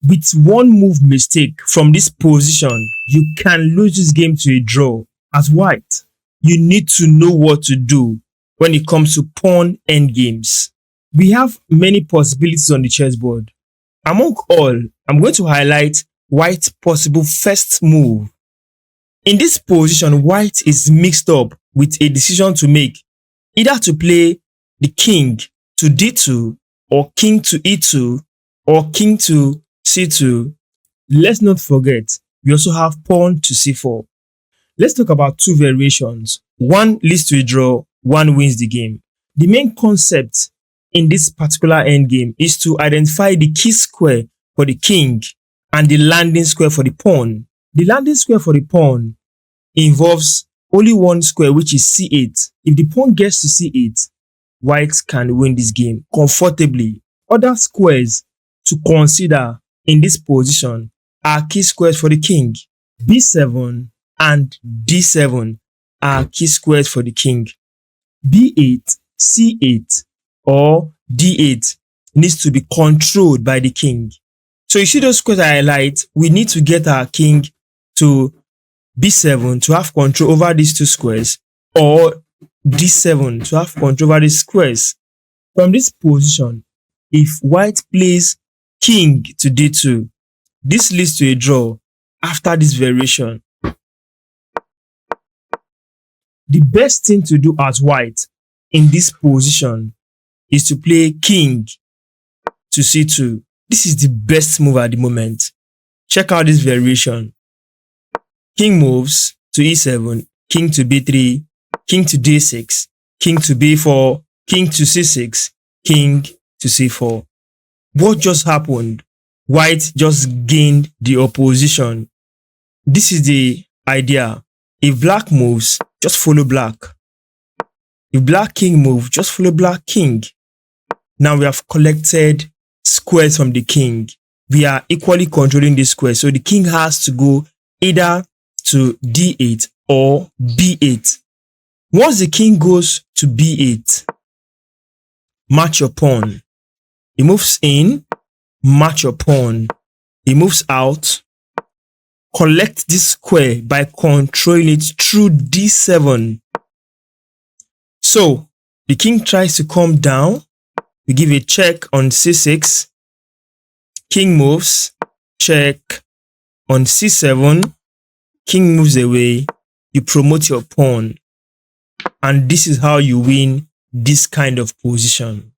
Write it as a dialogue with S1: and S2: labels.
S1: With one move mistake from this position, you can lose this game to a draw. As white, you need to know what to do when it comes to pawn endgames. We have many possibilities on the chessboard. Among all, I'm going to highlight white's possible first move. In this position, white is mixed up with a decision to make, either to play the king to d2 or king to e2 or king to c2. Let's not forget, we also have pawn to c4. Let's talk about two variations. One leads to a draw, one wins the game. The main concept in this particular endgame is to identify the key square for the king and the landing square for the pawn. The landing square for the pawn involves only one square, which is c8. If the pawn gets to c8, white can win this game comfortably. Other squares to consider in this position are key squares for the king. b7 and d7 are key squares for the king. b8, c8 or d8 needs to be controlled by the king. So you see those squares I highlight, we need to get our king to b7 to have control over these two squares, or d7 to have control over these squares. From this position, if white plays king to d2, this leads to a draw after this variation. The best thing to do as white in this position is to play king to c2. This is the best move at the moment. Check out this variation. King moves to e7, king to b3, king to d6, king to b4, king to c6, king to c4. What just happened? White just gained the opposition. This is the idea. If black moves, just follow black. If black king moves, just follow black king. Now we have collected squares from the king. We are equally controlling this square. So the king has to go either to d8 or b8. Once the king goes to b8, match your pawn. He moves in, match your pawn. He moves out, collect this square by controlling it through d7. So the king tries to come down. We give a check on c6. King moves, check on c7. King moves away. You promote your pawn. And this is how you win this kind of position.